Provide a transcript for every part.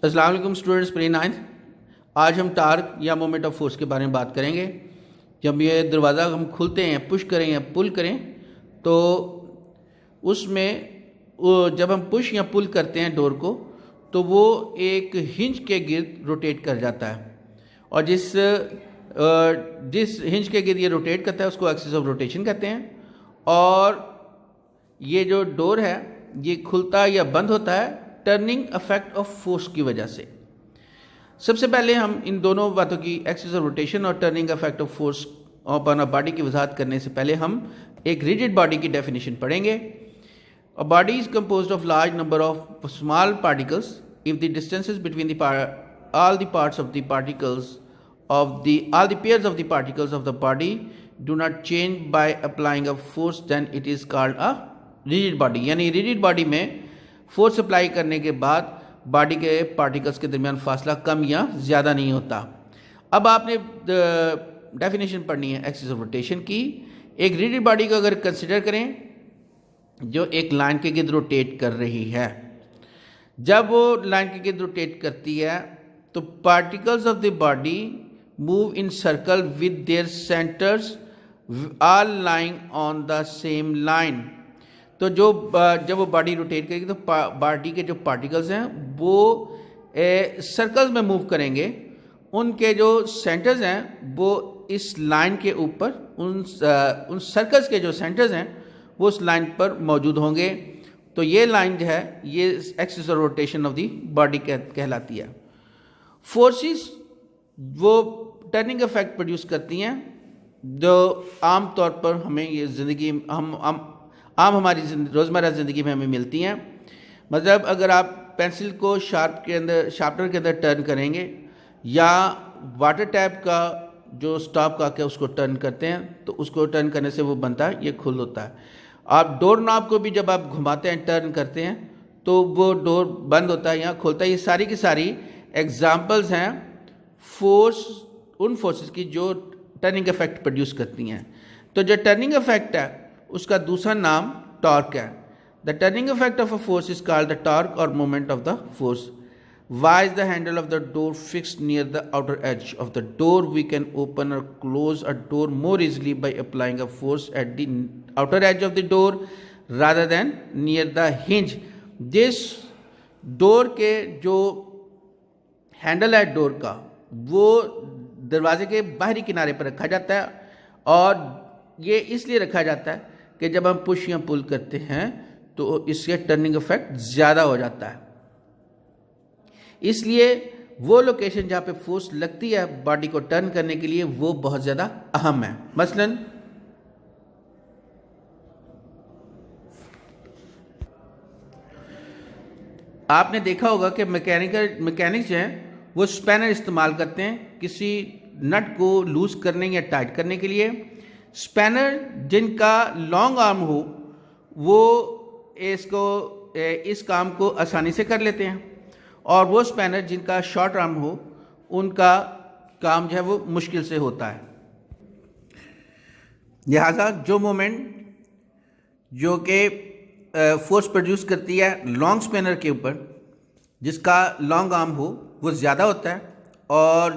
अस्सलाम वालेकुम students, pre ninth. आज हम टार्क या मोमेंट ऑफ फोर्स के बारे में बात करेंगे। जब ये दरवाज़ा हम खुलते हैं, पुश करें या पुल करें, तो उसमें जब हम पुश या पुल करते हैं डोर को, तो वो एक हिंज के गिर्द रोटेट कर जाता है, और जिस हिंज के गिर्द ये रोटेट करता है उसको एक्सिस ऑफ रोटेशन कहते हैं। और ये जो डोर है ये खुलता या बंद होता है टर्निंग इफेक्ट ऑफ फोर्स की वजह से। सबसे पहले हम इन दोनों बातों की, एक्सिस ऑफ रोटेशन और turning effect of force upon a body की वजाहत करने से पहले हम एक रिजिड बॉडी की डेफिनेशन पढ़ेंगे। A body is composed of large number of small particles if the distances between all the parts of the particles of all the pairs of the particles of the body do not change by applying a force, then it is called a rigid body। यानी rigid body में force apply करने के बाद body के particles के दरमियान फासला कम या ज़्यादा नहीं होता। अब आपने डेफिनेशन पढ़नी है एक्सिस ऑफ रोटेशन की। एक रिजिड बॉडी को अगर कंसिडर करें जो एक लाइन के गिर्द रोटेट कर रही है, जब वो लाइन के गिर्द रोटेट करती है तो particles of the body move in circle with their centres all lying on the same line. तो जब वो बॉडी रोटेट करेगी तो बॉडी के जो पार्टिकल्स हैं वो सर्कल्स में मूव करेंगे। उनके जो सेंटर्स हैं वो इस लाइन के ऊपर, उन सर्कल्स के जो सेंटर्स हैं वो उस लाइन पर मौजूद होंगे। तो ये लाइन जो है ये axis of rotation of the body कहलाती है। फोर्सेस वो टर्निंग इफेक्ट प्रोड्यूस करती हैं जो आम तौर पर हमें ये ज़िंदगी हमारी रोज़मर्रा ज़िंदगी में हमें मिलती हैं। मतलब अगर आप पेंसिल को शार्पनर के अंदर टर्न करेंगे, या वाटर टैप का जो स्टॉप का के उसको टर्न करते हैं तो उसको टर्न करने से वो बनता है, ये खुल होता है। आप डोर नॉब को भी जब आप घुमाते हैं, टर्न करते हैं, तो वो डोर बंद होता है या खुलता है। ये सारी की सारी एग्जाम्पल्स हैं उन फोर्सेस की जो टर्निंग इफेक्ट प्रोड्यूस करती हैं। तो जो टर्निंग इफेक्ट है उसका दूसरा नाम टॉर्क है। The turning effect of a force is called the torque और moment of the force. Why is the handle of the door fixed near the outer edge of the door? We can open or close a door more easily by applying a force at the outer edge of the door rather than near the hinge। जिस door के जो handle है door का, वो दरवाजे के बाहरी किनारे पर रखा जाता है, और ये इसलिए रखा जाता है कि जब हम पुश या पुल करते हैं तो इससे टर्निंग इफेक्ट ज़्यादा हो जाता है। इसलिए वो लोकेशन जहाँ पे फोर्स लगती है बॉडी को टर्न करने के लिए वो बहुत ज़्यादा अहम है। मसलन आपने देखा होगा कि मैकेनिक्स हैं वो स्पैनर इस्तेमाल करते हैं किसी नट को लूज करने या टाइट करने के लिए। स्पैनर जिनका लॉन्ग आर्म हो वो इस काम को आसानी से कर लेते हैं, और वो स्पैनर जिनका शॉर्ट आर्म हो उनका काम जो है वो मुश्किल से होता है। लिहाजा जो मोमेंट जो कि फोर्स प्रोड्यूस करती है लॉन्ग स्पैनर के ऊपर, जिसका लॉन्ग आर्म हो, वो ज़्यादा होता है, और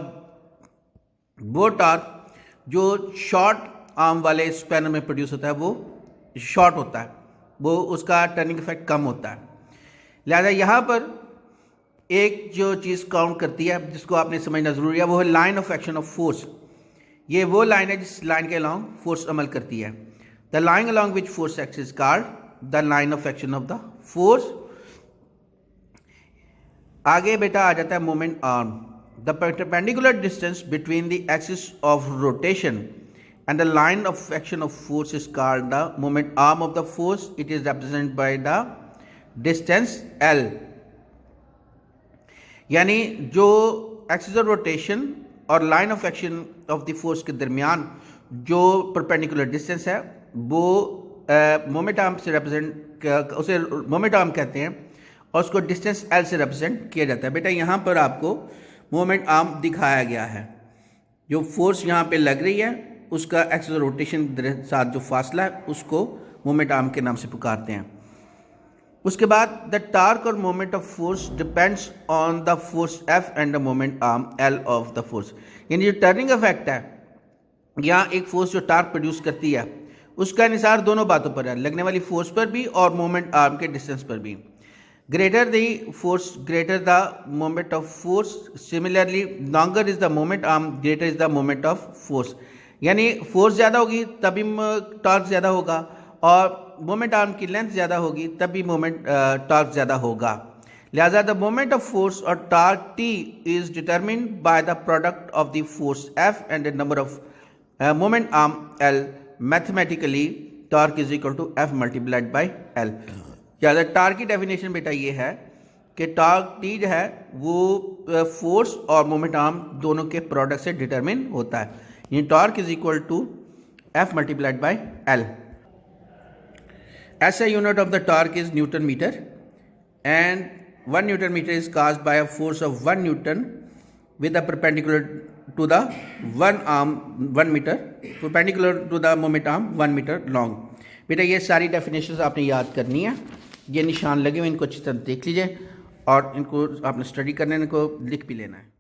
वो टॉर्क जो शॉर्ट आर्म वाले स्पैनर में प्रोड्यूस होता है वो शॉर्ट होता है, वो उसका टर्निंग इफेक्ट कम होता है। लिहाजा यहाँ पर एक जो चीज़ काउंट करती है जिसको आपने समझना ज़रूरी है, वो है line of action of force. ये वो लाइन है जिस लाइन के अलॉन्ग फोर्स अमल करती है। The line along which force act is called the line of action of the force. आगे बेटा आ जाता है moment arm. The perpendicular distance between the axis of rotation and the line of action of force is called the moment arm of the force. It is represented by the distance L। यानी जो axis of rotation और line of action of the force के दरमियान जो perpendicular distance है वो moment arm से उसे मोमेंट आर्म कहते हैं, और उसको डिस्टेंस L से रिप्रेजेंट किया जाता है। बेटा यहाँ पर आपको मोमेंट आर्म दिखाया गया है। जो फोर्स यहाँ पे लग रही है उसका एक्सिस रोटेशन के साथ जो फासला है उसको मोमेंट आर्म के नाम से पुकारते हैं। उसके बाद द टार्क और moment of force depends on the force f and the moment arm L of the force. यानी जो टर्निंग इफेक्ट है, यहाँ एक फोर्स जो टार्क प्रोड्यूस करती है उसका निसार दोनों बातों पर है, लगने वाली फोर्स पर भी और मोमेंट आर्म के डिस्टेंस पर भी। Greater the force greater the moment of force, similarly longer is the moment arm greater is the moment of force. यानी फोर्स ज़्यादा होगी तभी टॉर्क ज़्यादा होगा, और मोमेंट आर्म की लेंथ ज़्यादा होगी तभी मोमेंट टॉर्क ज़्यादा होगा। लिहाजा द मोमेंट ऑफ फोर्स और torque t is determined by the product of the force f and the number of moment arm l. Mathematically torque is equal to f multiplied by l. लिहाजा torque की definition बेटा ये है कि torque T जो है वो force और मोमेंट आर्म दोनों के प्रोडक्ट से डिटरमिन होता है। ये torque is equal to f multiplied by l. SI unit of the torque is Newton meter, and 1 Newton meter is caused by a force of 1 Newton with a perpendicular to the 1 meter, perpendicular to the moment arm 1 meter long। बेटा ये सारी definitions आपने याद करनी है, ये निशान लगे हुए इनको अच्छी तरह देख लीजिए और इनको आपने स्टडी करने को लिख भी लेना है।